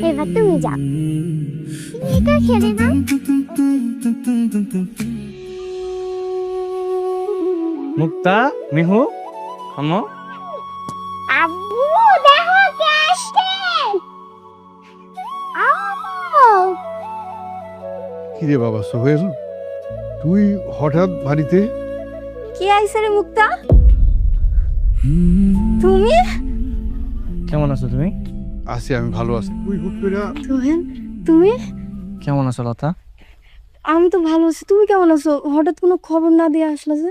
এবার তুমি যাও, এটা খেলে না। মুক্তা, মিহু, আম্মু। আব্বু দেখো কে আসছে। আম্মু কিরে বাবা সোহেল, তুই হঠাৎ বাড়িতে? কি আইছে রে মুক্তা? তুমি কেমন আছো তুমি? আছি, আমি ভালো আছি। তুই হুট করে সোহেল, তুমি? কেমন আছো লতা? আমি তো ভালো আছি, তুমি কেমন আছো? হঠাৎ কোনো খবর না দিয়ে আসলা যে?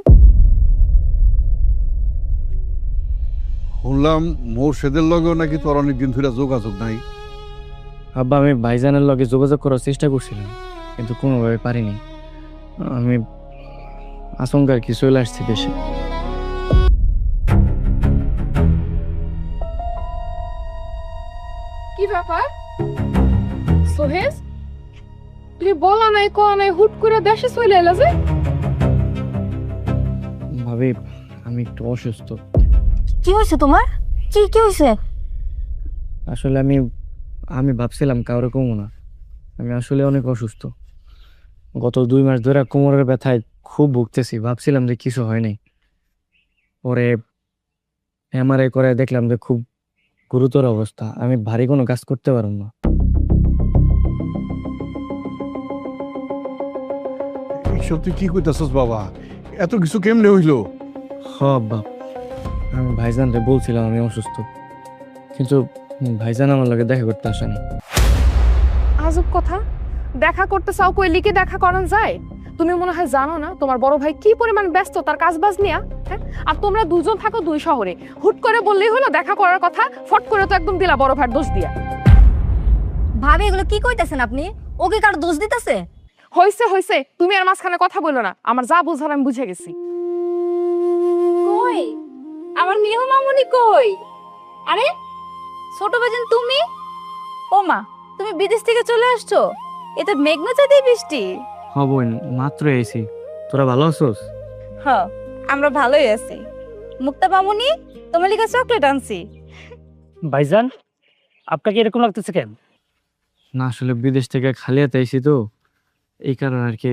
শুনলাম মোর্শেদের লগেও নাকি তোর অনেকদিন ধরে যোগাযোগ নাই। আব্বা, আমি ভাইজানের লগে যোগাযোগ করার চেষ্টা করছিলাম, কিন্তু কোনোভাবে পারিনি। আমি আশঙ্কার কি চলে আসছি দেশে। কি ব্যাপার সোহেজ? তুই বলা নাই কোয়া নাই, হুট করে দেশে চলে এলা যে? ভাবি, আমি একটু অসুস্থ। কি হয়েছে তোমার? কি কি হয়েছে? আসলে আমি ভাবছিলাম কাউরে কমো না, আমি আসলে অনেক অসুস্থ। গত 2 মাস ধরে কোমরের ব্যথায় খুব ভুগতেছি। ভাবছিলাম যে কিছু হয় নাই, পরে এমআরআই করে দেখলাম যে খুব গুরুতর অবস্থা। আমি ভারী কোনো কাজ করতে পারব না। এইসব তুই কি কইতাছস বাবা? এত কিছু কেমনে হইলো? হ আব্বা, আমি ভাইজানরে বলছিলাম আমি অসুস্থ, কিন্তু ভাইজান আমার লগে দেখা করতে আসেনি। আজব কথা, দেখা করতে চাও কই লিখে দেখা করান যায়? তুমি মনে হয় জানো না তোমার বড় ভাই কি পরিমাণ ব্যস্ত তার কাজবাজ নিয়া, হ্যাঁ? আর তোমরা দুজন থাকো 2 শহরে, হুট করে বললেই হলো দেখা করার কথা, ফট করে তো একদম দিলা বড় ভাইয়ের দোষ দিয়া। ভাবি, এগুলো কি কইতাছেন আপনি? ওকে কার দোষ দিতেছে? হইছে হইছে, তুমি আর মাঝখানে কথা বললো না। আমার যা বুঝার আমি বুঝে গেছি। কই আমার মিহু মামুনি কই? আরে ছোট বাজান তুমি? ও মা, তুমি বিদেশ থেকে চলে আসছো? এতে মেঘনা চাঁদে বৃষ্টি। হ বোন, মাত্র এসি। তোরা ভালো আছোস? হ্যাঁ, আমরা ভালোই আছি। মুক্তা মামুনি, তোমার লিগা চকলেট আনছি। ভাইজান, আপনাকে এরকম লাগতেছে কেন? না, আসলে বিদেশ থেকে খালি হাতে আইছি তো, এই কারণে আর কি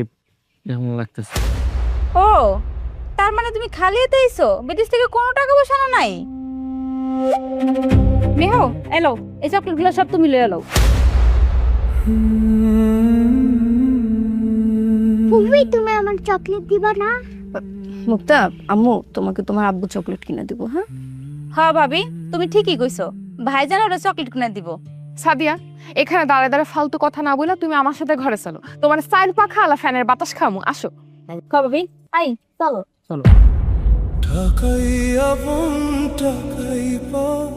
এমন লাগতেছে। ও, তার মানে তুমি খালি হাতে আইছো? বিদেশ থেকে কোনো টাকা পয়সা আনো নাই? মিহু, এলো, এই চকলেটগুলো সব তুমি লয়ে এলো। ফুফি তুমি আমার চকলেট দিবা না? মুক্তা, আম্মু তোমাকে তোমার আব্বু চকলেট কিনে দিব। হ্যাঁ হ্যাঁ ভাবি, তুমি ঠিকই কইছো, ভাইজান ওরা চকলেট কিনে দিব। সাদিয়া, এখানে দাঁড়ায় দাঁড়ায় ফালতু কথা না বলে তুমি আমার সাথে ঘরে চলো। তোমার স্টাইল পাখা আলা ফ্যানের বাতাস খামু, আসো। ভাবি, আই চলো চলো। টাকাই আপন টাকাই পর,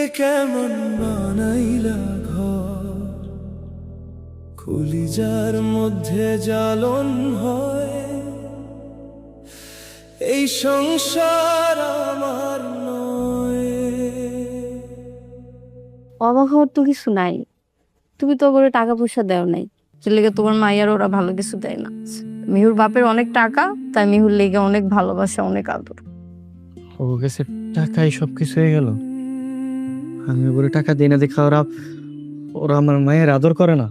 এ কেমন বানাইলা ঘর, কলিজার মধ্যে জ্বালন হয়, এই সংসার আমার নয়। অবাক হওয়ার তো কিছু নাই, তুমি তো করে টাকা পয়সা দেও নাই, যে লেগে তোমার মাইয়ার ওরা ভালো কিছু দেয় না। মিহুর বাপের অনেক টাকা, তাই মিহুর লেগে অনেক ভালোবাসা, অনেক আদর। ও গেছে টাকাই সবকিছু হয়ে গেল। আমি ওরে টাকা দিই না দেখা ওরা ওরা আমার মায়ের আদর করে না।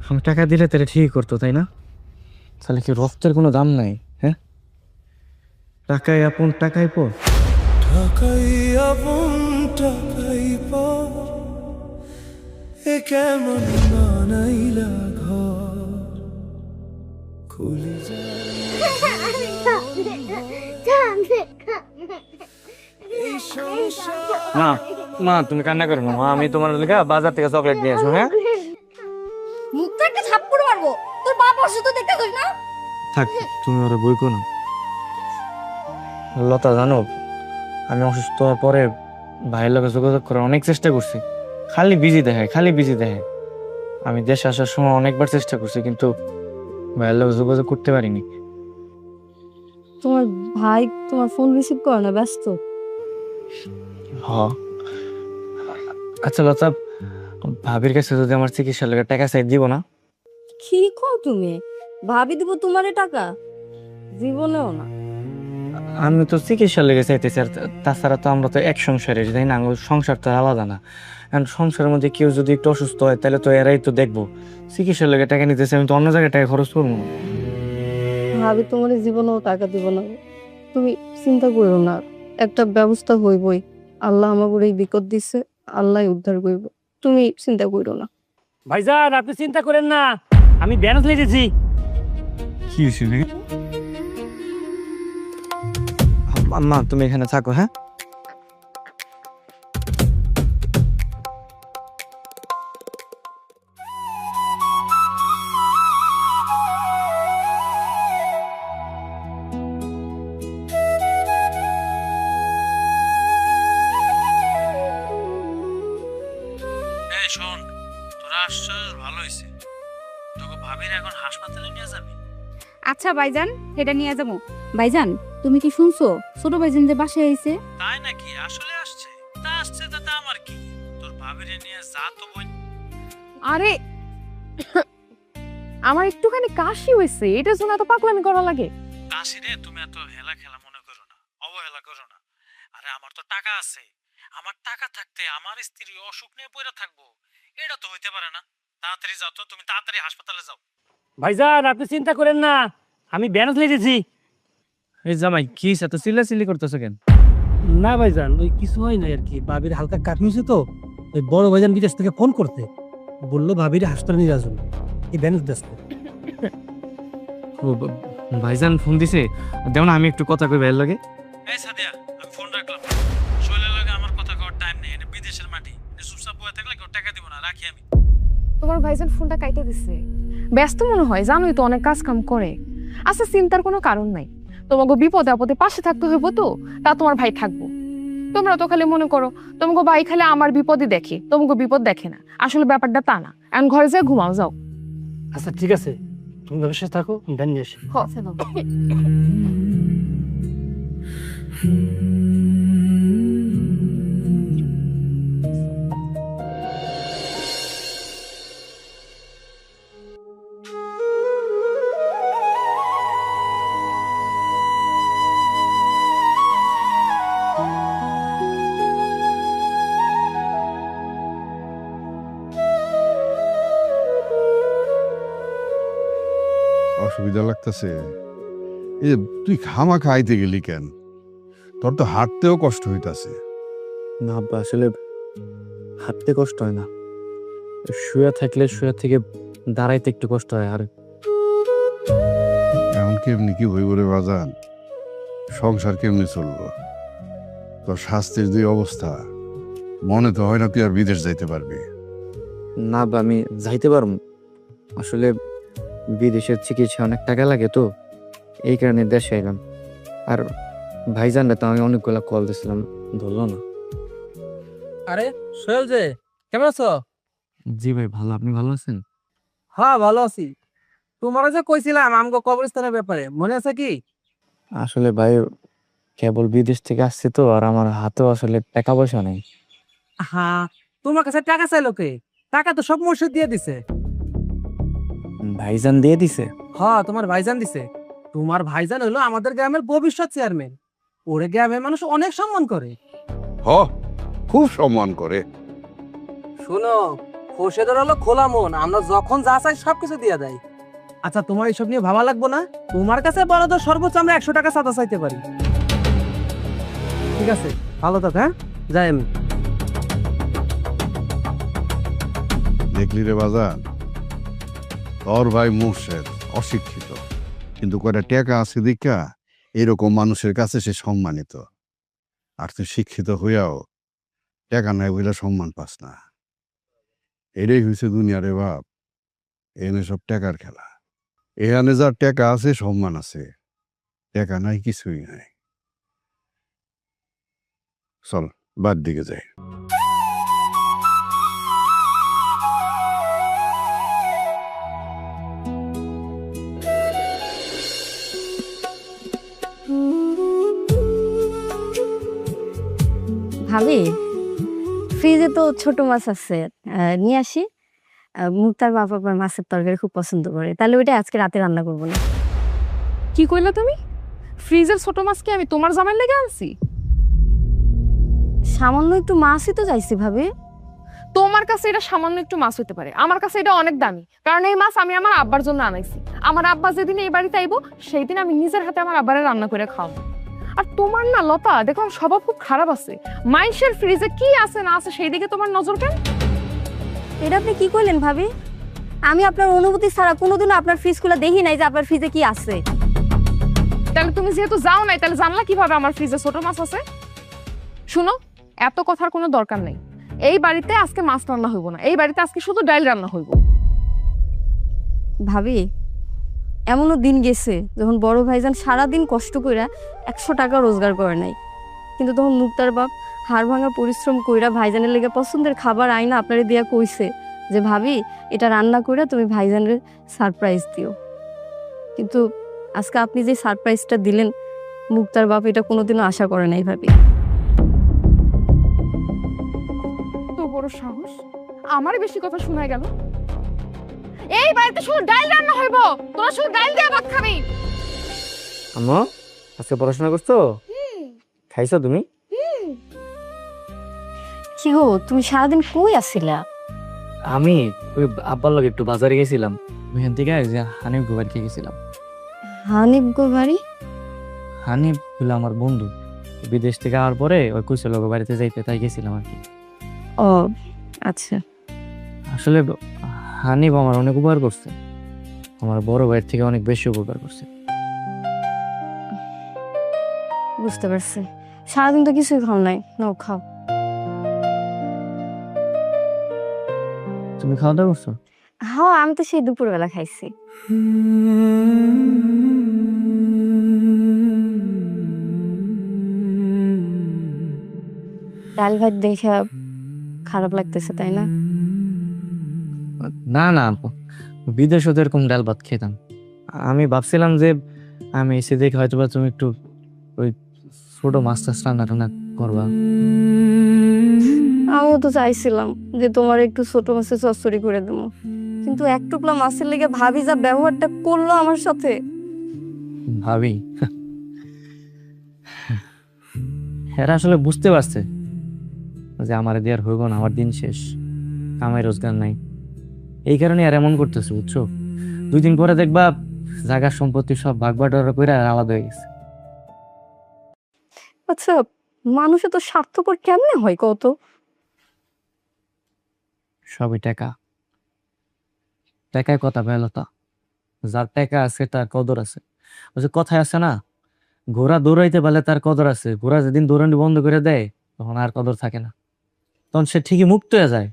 আমি টাকা দিলে তারা ঠিক করতো, তাই না? তাহলে কি রক্তের কোনো দাম নাই? হ্যাঁ, টাকাই আপন টাকাই পর। টাকাই আপন টাকাই পর, এ কেমন বানাইলা ঘর, কলিজার এই সংসার। মা, মা তুমি কান্না করো না মা, আমি তোমার লেগে বাজার থেকে চকলেট নিয়ে আসবো। হ্যাঁ, মুখটা একটা থাপ্পড় মারবো, তোর বাপ অসুস্থ দেখতে কই না? থাক, তুমি ওরা বই করো। লতা, জানো আমি অসুস্থ হওয়ার পরে ভাইয়ের লোকের যোগাযোগ করার অনেক চেষ্টা করছি, খালি বিজি দেখায়, খালি বিজি দেখায়। আমি দেশে আসার সময় অনেকবার চেষ্টা করছি, কিন্তু ভাইয়ের লোকের যোগাযোগ করতে পারিনি। তোমার ভাই তোমার ফোন রিসিভ করে না, ব্যস্ত। হ, আচ্ছা লতা, ভাবির কাছে যদি আমার চিকিৎসার লেগে টাকা চাই দিব না? কি কও তুমি? ভাবি দিব তোমারে টাকা? জীবনেও না। আমি তো চিকিৎসা লেগে চাইতেছি, আর তাছাড়া তো আমরা তো এক সংসারের, তাই না? আমার সংসার তো আর আলাদা না। কারণ সংসারের মধ্যে কেউ যদি একটু অসুস্থ হয় তাহলে তো এরাই তো দেখবো। চিকিৎসার লেগে টাকা নিতেছে, আমি তো অন্য জায়গায় টাকা খরচ করবো না। ভাবি তোমার জীবনেও টাকা দিব না, তুমি চিন্তা করো না, একটা ব্যবস্থা হইবই। আল্লাহ আমাকে এই বিপদ দিছে, আল্লাহ উদ্ধার করব, তুমি চিন্তা করো না। ভাইজান আপনি চিন্তা করেন না, আমি ব্যানার লিখেছি। কি হয়েছে? মা তুমি এখানে থাকো, হ্যাঁ? এই শোন, তোরা আসছিস ভালো হয়েছে। তোকে ভাবির এখন হাসপাতালে নিয়ে যাবি। আচ্ছা ভাইজান, এটা নিয়ে যাবো। ভাইজান তুমি কি শুনছো ছোট ভাইজান যে বাসায় আইছে? তাই নাকি? আসলে আসছে? তা আসছে তাতে আমার কি? তোর ভাবিরে নিয়ে যা তো বোন। আরে আমার একটুখানি কাশি হয়েছে, এটার জন্য এত পাগলামি করা লাগে? কাশি রে, তুমি এত হেলা খেলা মনে করো না, অবহেলা করো না। আরে আমার তো টাকা আছে, আমার টাকা থাকতে আমার স্ত্রী অসুখ নিয়ে পড়ে থাকবো, এটা তো হইতে পারে না। তাড়াতাড়ি যাও তো, তুমি তাড়াতাড়ি হাসপাতালে যাও। ভাইজান আপনি চিন্তা করেন না, আমি ব্যানার লিখেছি। এই জামাই কি এত চিল্লাচিল্লি করতেছো কেন? না ভাইজান, ওই কিছু হয় না আর কি, ভাবির হালকা কাশি হয়েছে তো, ওই বড় ভাইজান বিদেশ থেকে ফোন করতে বললো ভাবির হাসপাতালে নিয়ে যাওয়ার জন্য, এই ব্যানার দেশে। ভাইজান ফোন দিছে, দেও না আমি একটু কথা কই ভাইয়ের লগে। এই সাদিয়া, আমি ফোন রাখলাম। শৈলের লগে আমার কথা কওয়ার টাইম নেই, এটা বিদেশের মাটি। এটা চুপচাপ বয়ে থাকলে কেউ টাকা দিব না, রাখি আমি। তোমার ভাইজান ফোনটা কাইটে দিছে, ব্যস্ত মনে হয়, জানোই তো অনেক কাজ কাম করে। আচ্ছা চিন্তার কোনো কারণ নাই, তোমাকে বিপদে আপদে পাশে থাকতে হইব, তো তা তোমার ভাই থাকবো। তোমরা তো খালি মনে করো তোমাকে ভাই খালি আমার বিপদই দেখে, তোমাকে বিপদ দেখে না। আসলে ব্যাপারটা তা না। এখন ঘরে যেয়ে ঘুমাও যাও। আচ্ছা ঠিক আছে, তুমি ব্যবসায় থাকো, ব্যান নিয়ে আসি। অসুবিধা লাগতেছে? এই যে তুই খামা খাইতে গেলি কেন? তোর তো হাঁটতেও কষ্ট হইতাছে। না আব্বা, আসলে হাঁটতে কষ্ট হয় না, শুয়ে থাকলে শুয়ে থেকে দাঁড়াইতে একটু কষ্ট হয়। আর এমন কেমনি কি হইব রে বাজান? সংসার কেমনি চলবো? তোর স্বাস্থ্যের যে অবস্থা, মনে তো হয় না তুই আর বিদেশ যাইতে পারবি। না আব্বা, আমি যাইতে পারবো। আসলে বিদেশের চিকিৎসা অনেক টাকা লাগে, তো এই কারণে দেশে এলাম। আর ভাইজানরা তো আমি অনেকগুলা কল দিয়েছিলাম, ধরলো না। আরে সোহেল যে, কেমন আছো? জি ভাই ভালো, আপনি ভালো আছেন? হ্যাঁ ভালো আছি। তোমার যে কইছিলাম আমগো কবরস্থানের ব্যাপারে, মনে আছে কি? আসলে ভাই কেবল বিদেশ থেকে আসছে তো, আর আমার হাতেও আসলে টাকা পয়সা নেই। হ্যাঁ, তোমার কাছে টাকা চাইলো কে? টাকা তো সব মুর্শিদ দিয়ে দিছে। ভাইজান দিয়ে দিছে? হ্যাঁ, তোমার ভাইজান দিছে। তোমার ভাইজান হলো আমাদের গ্রামের ভবিষ্যৎ চেয়ারম্যান। ওরে গ্রামের মানুষ অনেক সম্মান করে। হ, খুব সম্মান করে। শুনো, খোরশেদের হলো খোলা মন, আমরা যখন যা চাই সবকিছু দিয়ে দেয়। আচ্ছা তোমার এইসব নিয়ে ভাবা লাগবো না, তোমার কাছে বলো তো সর্বোচ্চ আমরা 100 টাকা চাঁদা চাইতে পারি। ঠিক আছে, ভালো থাক। হ্যাঁ, যাই আমি। দেখলি রে বাজান, তোর ভাই মুর্শেদ অশিক্ষিত, কিন্তু কয়টা টাকা আছে দেখা এরকম মানুষের কাছে সে সম্মানিত। আর তুই শিক্ষিত হইয়াও টাকা নাই বইলা সম্মান পাস না। এটাই হয়েছে দুনিয়া রে বাপ। এনে সব টাকার খেলা। এখানে যার টাকা আছে সম্মান আছে, টাকা নাই কিছুই নাই। চল বাদ দিকে যাই। ভাবি ফ্রিজে তো ছোট মাছ আছে, নিয়ে আসি। মুক্তার বাবা মাছের তরকারি খুব পছন্দ করে, তাহলে ওইটা আজকে রাতে রান্না করবো না। কি কইলা তুমি? ফ্রিজের ছোট মাছ কি আমি তোমার জামাই লেগে আনছি? সামান্য একটু মাছই তো চাইছি ভাবি। তোমার কাছে এটা সামান্য একটু মাছ হতে পারে, আমার কাছে এটা অনেক দামি, কারণ এই মাছ আমি আমার আব্বার জন্য আনাইছি। আমার আব্বা যেদিন এই বাড়িতে আইবো সেই দিন আমি নিজের হাতে আমার আব্বারে রান্না করে খাওয়াবো। আর তোমার না লতা, দেখো স্বভাব খুব খারাপ আছে। মাইন্সের ফ্রিজে কি আছে না আছে সেই দিকে তোমার নজর কেন? এটা আপনি কি কইলেন ভাবি? আমি আপনার অনুমতি ছাড়া কোনোদিনও আপনার ফ্রিজ খুলে দেখি নাই যে আপনার ফ্রিজে কি আছে। তাহলে তুমি যেহেতু যাও নাই, তাহলে জানলা কিভাবে আমার ফ্রিজে ছোট মাছ আছে? শুনো, এত কথার কোনো দরকার নেই। এই বাড়িতে আজকে মাছ রান্না হইব না, এই বাড়িতে আজকে শুধু ডাল রান্না হইব। ভাবি, এমনও দিন গেছে যখন বড় ভাইজান সারাদিন কষ্ট কইরা 100 টাকা রোজগার করে নাই, কিন্তু তখন মুক্তার বাপ হাড় ভাঙা পরিশ্রম কইরা ভাইজানের লেগে পছন্দের খাবার আইনা আপনারে দিয়া কইছে যে ভাবি এটা রান্না কইরা তুমি ভাইজানের সারপ্রাইজ দিও। কিন্তু আজকে আপনি যে সারপ্রাইজটা দিলেন, মুক্তার বাপ এটা কোনোদিনও আশা করে নাই ভাবি। তো বড় সাহস, আমার বেশি কথা শোনায় গেল। এই বাড়িতে শুধু ডাল রান্না হইব, তোরা শুধু ডাল দিয়ে ভাত খাবি। আম্মা, আজকে পড়াশোনা করছো? খাইছো তুমি? কি গো, তুমি সারাদিন কই আছিলা? আমি ওই আব্বার লগে একটু বাজারে গেছিলাম, ওইখান থেকে যে হানিফ গোবাড়িতে গেছিলাম। হানিফ গো বাড়ি? হানিফ হলো আমার বন্ধু, বিদেশ থেকে আওয়ার পরে ওই কুশল বাড়িতে যাইতে তাই গেছিলাম আর কি। ও আচ্ছা। আসলে হানিফ আমার অনেক উপকার করছে, আমার বড় ভাইয়ের থেকে অনেক বেশি উপকার করছে। বুঝতে পারছি। সারাদিন তো কিছুই খাও নাই, নাও খাও। তুমি খাওয়া দাওয়া করছো? হ্যাঁ, আমি তো সেই দুপুরবেলা খাইছি। ডাল ভাত দেখে খারাপ লাগতেছে, তাই না? না না আপু, বিদেশে তো এরকম ডাল ভাত খেতাম। আমি ভাবছিলাম যে আমি এসে দেখে হয়তো বা তুমি একটু ওই ছোট মাছ টাছ রান্না টান্না করবা। আমিও তো চাইছিলাম যে তোমার একটু ছোট মাছের চচ্চড়ি করে দেবো, কিন্তু এক টুকলা মাছের লেগে ভাবি যা ব্যবহারটা করলো আমার সাথে। ভাবি এরা আসলে বুঝতে পারছে যে আমার দেয়ার হইব না, আমার দিন শেষ, কামাই রোজগার নাই, এই কারণে আর এমন করতেছে, বুঝছো? 2 দিন পরে দেখবা জায়গার সম্পত্তি সব ভাগ বাটোয়ারা করে আলাদা হয়ে গেছে। আচ্ছা, মানুষে তো স্বার্থপর কেমনে হয় কত? সবই টাকা, টাকায় কথা বেলতা। যার টাকা আছে তার কদর আছে। ওই যে কথায় আছে না, ঘোড়া দৌড়াইতে পারলে তার কদর আছে, ঘোড়া যেদিন দৌড়ানি বন্ধ করে দেয় তখন আর কদর থাকে না, তখন সে ঠিকই মুক্ত হয়ে যায়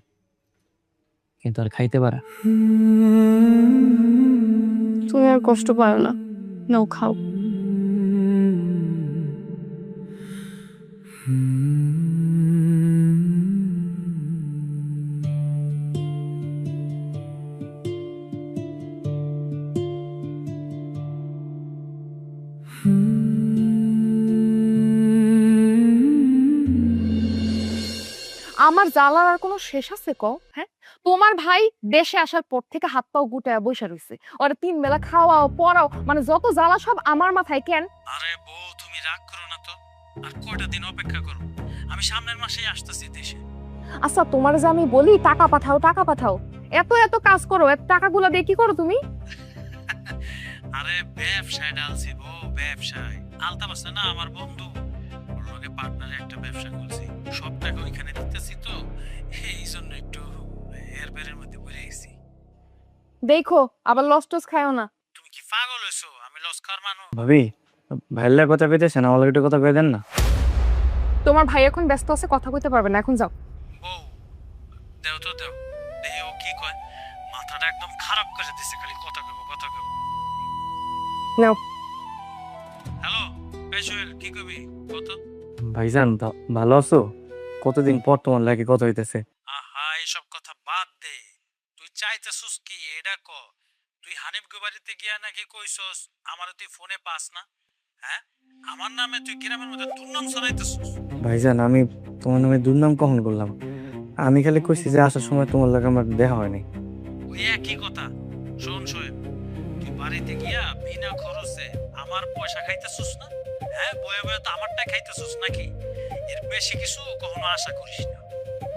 কিন্তু আর খাইতে পারে। তুমি আর কষ্ট পাও না, নাও খাও। আমার জ্বালার আর কোনো শেষ আছে ক? হ্যাঁ, তোমার ভাই দেশে আসার পর থেকে হাত পাও গুটায় বসে রইছে, ওরা 3 বেলা খাওয়াও পড়াও, মানে যত জ্বালা সব আমার মাথায়। কেন? আরে বউ, তুমি রাগ করো না তো, আর কয়টা দিন অপেক্ষা করো, আমি সামনের মাসেই আসতেছি দেশে। আচ্ছা, তোমার যে আমি বলি টাকা পাঠাও টাকা পাঠাও, এত এত কাজ করো, এত টাকাগুলো দিয়ে কি করো তুমি? আরে ব্যবসায় ডালছি বউ, ব্যবসায়। আলতাফ আছে না আমার বন্ধু, ওর লগে পার্টনারে একটা ব্যবসা করছি, সব টাকা ওইখানে দিতেছি, তো এই জন্য একটু এর বেরের মধ্যে পড়ে গেছি। দেখো আবার লস টস খায়ও না। তুমি কি পাগল হইছো? আমি লস খাওয়ার মানুষ? ভাবি, ভাইয়ের কথা পেতেছেন, আমার একটু কথা কয়ে দেন না। তোমার ভাই এখন ব্যস্ত আছে, কথা কইতে পারবে না, এখন যাও। বউ দেও তো, দেও দেখি ও কি কয়। মাথাটা একদম খারাপ করে দিছে, খালি কথা কইব কথা কইব। নাও। হ্যালো এই সোহেল, কি কইবি কত? ভাইজান ভালো আছো? কতদিন পর তোমার লাগে কথা হইতেছে। আহা, এইসব কথা বাদ দে, তুই চাইতেছস কি এটা ক? তুই হানিফ গোবাড়িতে গিয়া নাকি কইছস আমারে তুই ফোনে পাস না? হ্যাঁ, আমার নামে তুই গ্রামের মধ্যে দুর্নাম ছড়াইতেছস। ভাইজান, আমি তোমার নামে দুর্নাম কখন করলাম? আমি খালি কইছি যে আসার সময় তোমার লাগে আমার দেখা হয়নি। ওই একই কথা। শোন সোহেল, তুই বাড়িতে গিয়া বিনা খরচে আমার পয়সা খাইতেছিস না? হ্যাঁ, বয়ে বয়ে তো আমারটাই খাইতেছিস নাকি? এর বেশি কিছু কখনো আশা করিস না।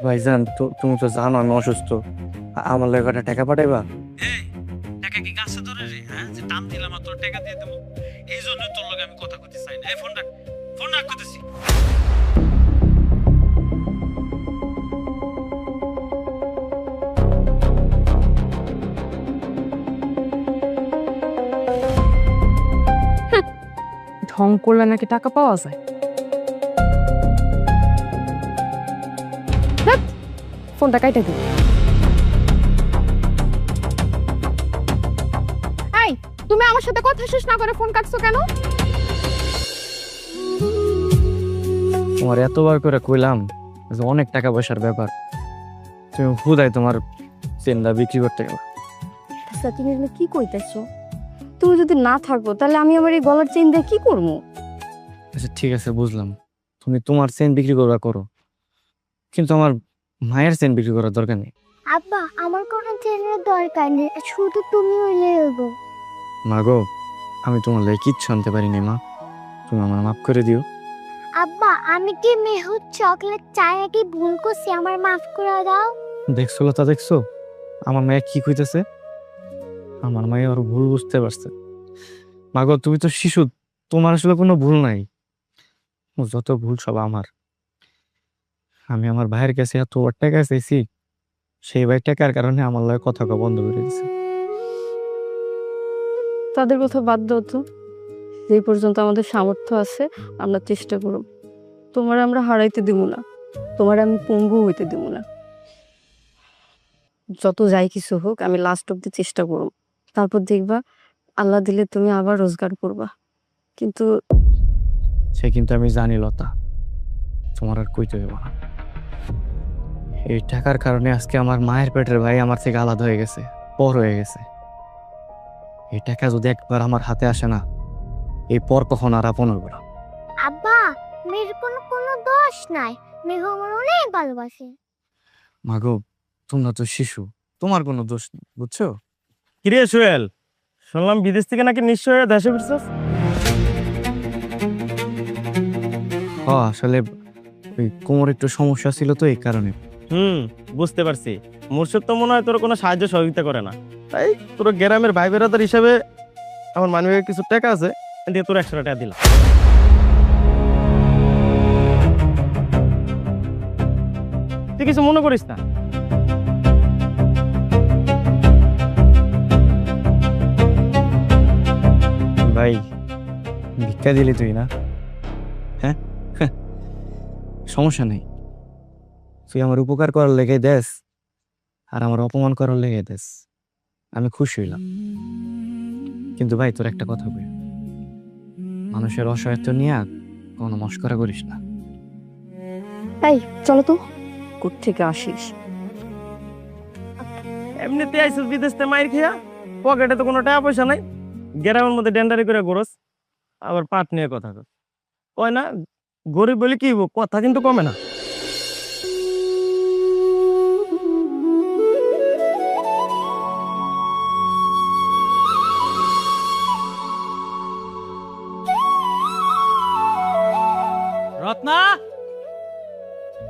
ভাইজান তুমি তো জানো আমি অসুস্থ, আমার লাগে কটা টাকা পাঠাইবা? এই টাকা কি গাছে ধরে রে? হ্যাঁ, যে টান দিলাম আর তোর টাকা দিয়ে দেবো? এই জন্যই তোর লগে আমি কথা কইতে চাই না। এই ফোন রাখ করতেছি। ঢং করলে নাকি টাকা পাওয়া যায়? ধ্যাৎ, ফোনটা কাইটা দিই। এই, তুমি আমার সাথে কথা শেষ না করে ফোন কাটছো কেন? তোমার এতবার করে কইলাম যে অনেক টাকা পয়সার ব্যাপার, তুমি হুদাই তোমার চেনটা বিক্রি করতে গেল। আচ্ছা তুমি এগুলো কি কইতেছো? তুমি যদি না থাকো তাহলে আমি আমার এই গলার চেইন দিয়ে কি করবো? আচ্ছা ঠিক আছে বুঝলাম, তুমি তোমার চেন বিক্রি করবা করো, কিন্তু আমার মায়ের চেন বিক্রি করার দরকার নেই। আব্বা আমার কোনো চেনের দরকার নেই, শুধু তুমি হইলে হইব। মা গো, আমি তোমার লাগে কিচ্ছু আনতে পারিনি মা, তুমি আমার মাফ করে দিও। আব্বা আমি কি মেহুর চকলেট চায় কি ভুল করছি, আমার মাফ করে দাও। দেখছো লতা, দেখছো আমার মায়ে কি কইতেছে? আমার মায়ে আর ভুল বুঝতে পারছে। মা গো, তুমি তো শিশু, তোমার আসলে কোনো ভুল নাই, যত ভুল সব আমার। আমি আমার ভাইয়ের কাছে এত টাকা চাইছি, সেই ভাই টাকার কারণে আমার লগে কথা কওয়া বন্ধ করে দিছে। তাদের কথা বাদ দাও তো, যে পর্যন্ত আমাদের সামর্থ্য আছে আমরা চেষ্টা করব। তোমার আমরা হারাইতে দিব না, তোমার আমি পঙ্গু হইতে দিব না। যত যাই কিছু হোক আমি লাস্ট অব্দি চেষ্টা করব, তারপর দেখবা আল্লাহ দিলে তুমি আবার রোজগার করবা। কিন্তু সে কিন্তু আমি জানি লতা, তোমার আর কইতে হইব না। এই টাকার কারণে আজকে আমার মায়ের পেটের ভাই আমার থেকে আলাদা হয়ে গেছে, পর হয়ে গেছে। এই টাকা যদি একবার আমার হাতে আসে না, এই পর কখন আর আপন হইব না। আব্বা মেয়ের কোনো দোষ নাই, মেঘ আমার অনেক ভালোবাসে। মাগো, তোমরা তো শিশু, তোমার কোনো দোষ নেই, বুঝছো? কিরে সোহেল, শুনলাম বিদেশ থেকে নাকি নিশ্চয় দেশে ফিরছস? আসলে ওই কোমর একটু সমস্যা ছিল তো, এই কারণে। বুঝতে পারছি। মুর্শিদ তো মনে হয় তোর কোনো সাহায্য সহযোগিতা করে না, তাই তোর গ্রামের ভাই বেরাদার হিসাবে আমার মানবিকের কিছু টাকা আছে, দিয়ে তোর 100 টাকা দিলাম। তুই কিছু মনে করিস না। ভাই ভিক্ষা দিলি তুই না? হ্যাঁ, সমস্যা নেই, তুই আমার উপকার করার লেগে দেস আর আমার অপমান করার লেগে দেস, আমি খুশি হইলাম। কিন্তু ভাই তোর একটা কথা বলি, মানুষের অসহায়ত্ব নিয়ে কোনো মস্করা করিস না। এই চলো তো, কোথ থেকে আসিস? এমনিতে আইসিস বিদেশ থেকে মাইর খেয়া, পকেটে তো কোনো টাকা পয়সা নাই, গ্রামের মধ্যে ডেন্ডারি করে ঘোরস, আবার পাট নিয়ে কথা কয় না। গরিব বলে কি হইব, কথা কিন্তু কমে না। রত্না,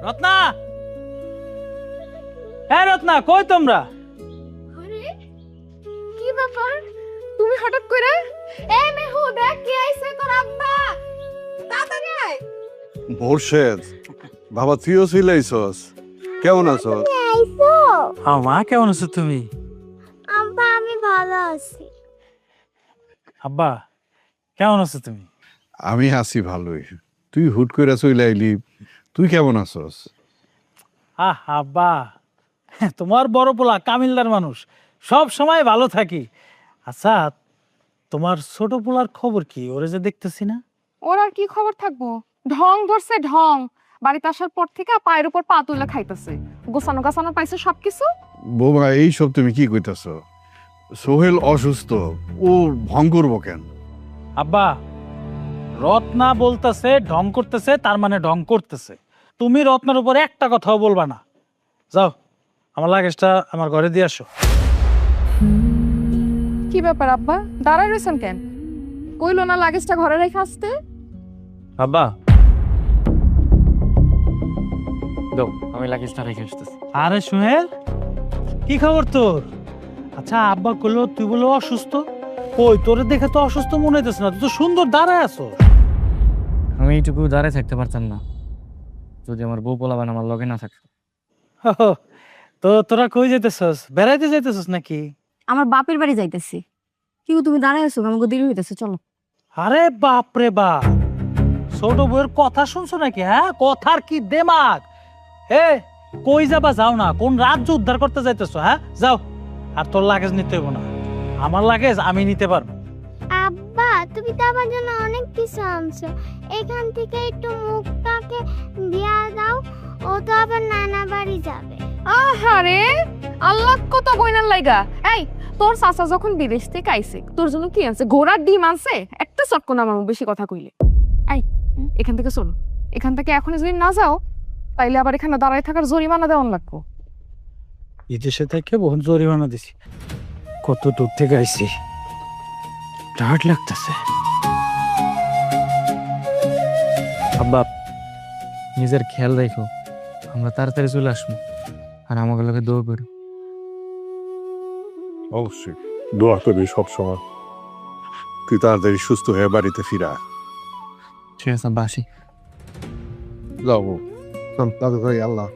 রত্না, হ্যাঁ রত্না, কই তোমরা? আরে কি ব্যাপার, তুমি হঠাৎ করে? এই মেহু দেখ কে আইছে, তোর আব্বা, তাড়াতাড়ি আয়। মোর্শেদ, বাবা তুইও ছিলাইছস, কেমন আছস? আইসো? মা কেমন আছো তুমি? আব্বা আমি ভালো আছি। আব্বা কেমন আছো তুমি? আমি আছি ভালোই। তুই হুট করে চলে আইলি, তুই কেমন আছস? আব্বা, তোমার বড় পোলা কামিলদার মানুষ, সব সময় ভালো থাকি। আচ্ছা তোমার ছোট পোলার খবর কি? ওরে যে দেখতেছি না। ওর আর কি খবর থাকবো, ঢং ধরছে ঢং। বাড়িতে আসার পর থেকে পায়ের উপর পা তুলে খাইতেছে, গোছানো গাছানো পাইছে সবকিছু। বৌমা এইসব তুমি কি কইতাছ? সোহেল অসুস্থ, ও ভং করবো কেন? আব্বা, রত্না বলতেছে ঢং করতেছে, তার মানে ঢং করতেছে। তুমি রত্নার উপর একটা কথাও বলবা না। যাও, আমার লাগেজটা আমার ঘরে দিয়ে আসো। কি ব্যাপার আব্বা, দাঁড়ায় রয়েছেন কেন? কইলো না লাগেজটা ঘরে রেখে আসতে? আব্বা দাও, আমি লাগেজটা রেখে আসতেছি। আরে সোহেল, কি খবর তোর? আচ্ছা, আব্বা কইলো তুই বলে অসুস্থ। কই, তোরে দেখে তো অসুস্থ মনে হইতেছে না, তুই তো সুন্দর দাঁড়ায় আছো। আমি এইটুকু দাঁড়ায় থাকতে পারতাম না যদি আমার বউ পোলাবান আমার লগে না থাকতো। তো তোরা কই যাইতেছস? বেড়াইতে যাইতেছস নাকি? আমার বাপের বাড়ি যাইতেছি। কি গো, তুমি দাঁড়ায় আছো, আমাকে দেরি হইতেছে, চলো। আরে বাপ রে বাপ, ছোট বউয়ের কথা শুনছো নাকি? হ্যাঁ, কথার কি দেমাগ। হে, কই যাবা? যাও না, কোন রাজ্য উদ্ধার করতে যাইতেছো? হ্যাঁ যাও। আর তোর লাগেজ নিতে হইব না, আমার লাগেজ আমি নিতে পারবো। আব্বা তুমি তো আমার জন্য অনেক কিছু আনছো, এখান থেকে একটু মুখটাকে দিয়া দাও, ও তো আবার নানা বাড়ি যাবে। আহারে আল্লাহ, কত বইনার লাইগা। এই, তোর চাচা যখন বিদেশ থেকে আইছে তোর জন্য কি আনছে? ঘোড়ার ডিম আনছে? একটা চটকো না আমার বেশি কথা কইলে। এই, এখান থেকে চলো। এখান থেকে এখন যদি না যাও তাইলে আবার এখানে দাঁড়ায় থাকার জরিমানা দেওয়ান লাগবো। বিদেশে থেকে বহুত জরিমানা দিছি, কত দূর থেকে আইছি, টায়ার্ড লাগতেছে। আব্বা নিজের খেয়াল রাখো, আমরা তাড়াতাড়ি চলে আসবো, আর আমাকে লোকে দৌড় করো। অবশ্যই দোয়া করবি সবসময়, তুই তাড়াতাড়ি সুস্থ হয়ে বাড়িতে ফিরা। ঠিক আছে আব্বা, আসি। যাও দাদু ভাই, আল্লাহ।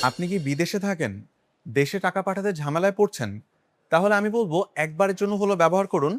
আপনি কি বিদেশে থাকেন, দেশে টাকা পাঠাতে ঝামেলায় পড়ছেন? তাহলে আমি বলবো একবারের জন্য হলো ব্যবহার করুন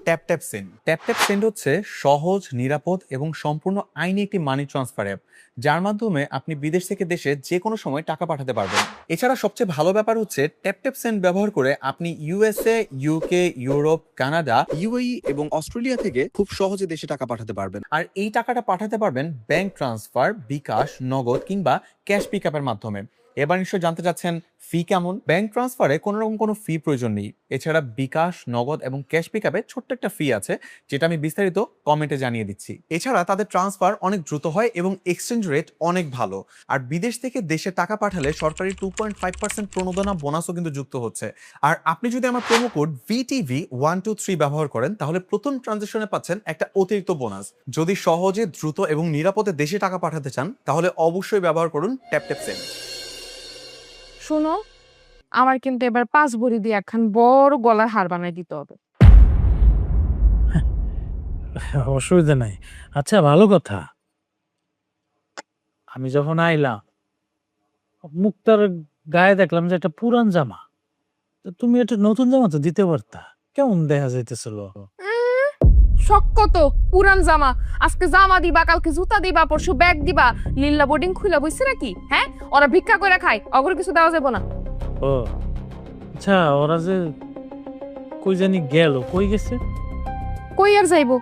ট্যাপ সেন্ড। ট্যাপ সেন্ড হচ্ছে সহজ, নিরাপদ এবং সম্পূর্ণ আইনি একটি মানি ট্রান্সফার অ্যাপ, যার মাধ্যমে আপনি বিদেশ থেকে দেশে যে কোনো সময় টাকা পাঠাতে পারবেন। এছাড়া সবচেয়ে ভালো ব্যাপার হচ্ছে ট্যাপ সেন্ড ব্যবহার করে আপনি USA, UK, Europe, Canada, UAE এবং অস্ট্রেলিয়া থেকে খুব সহজে দেশে টাকা পাঠাতে পারবেন। আর এই টাকাটা পাঠাতে পারবেন ব্যাংক ট্রান্সফার, বিকাশ, নগদ কিংবা ক্যাশ পিকআপের মাধ্যমে। এবার নিশ্চয় জানতে চাচ্ছেন ফি কেমন? ব্যাংক ট্রান্সফারে কোনো রকম কোনো ফি প্রয়োজন নেই। এছাড়া বিকাশ, নগদ এবং ক্যাশ পিকআপে ছোট্ট একটা ফি আছে, যেটা আমি বিস্তারিত কমেন্টে জানিয়ে দিচ্ছি। এছাড়া তাদের ট্রান্সফার অনেক দ্রুত হয় এবং এক্সচেঞ্জ রেট অনেক ভালো। আর বিদেশ থেকে দেশে টাকা পাঠালে সরকারি 2.5% প্রণোদনা বোনাসও কিন্তু যুক্ত হচ্ছে। আর আপনি যদি আমার প্রোমো কোড VTV123 ব্যবহার করেন, তাহলে প্রথম ট্রানজাকশনে পাচ্ছেন একটা অতিরিক্ত বোনাস। যদি সহজে, দ্রুত এবং নিরাপদে দেশে টাকা পাঠাতে চান, তাহলে অবশ্যই ব্যবহার করুন ট্যাপ সেন্ড। শোনো, আমার কিন্তু এবার 5 ভরি দিয়ে একখান বড় গলার হার বানাই দিতে হবে। অসুবিধা নাই। আচ্ছা, ভালো কথা, আমি যখন আইলাম মুক্তার গায়ে দেখলাম যে একটা পুরান জামা, তো তুমি একটা নতুন জামা তো দিতে পারতা, কেমন দেখা যাইতেছিল। শখ কত পুরান জামা, আজকে জামা দিবা, কালকে জুতা দিবা, পরশু ব্যাগ দিবা, লিল্লা বোর্ডিং খুইলা বইছে নাকি? হ্যাঁ, ওরা ভিক্ষা করে খায়, অগর কিছু দেওয়া যাবে না। ও আচ্ছা, ওরা যে কই জানি গেল, কই গেছে? কই আর যাইবো,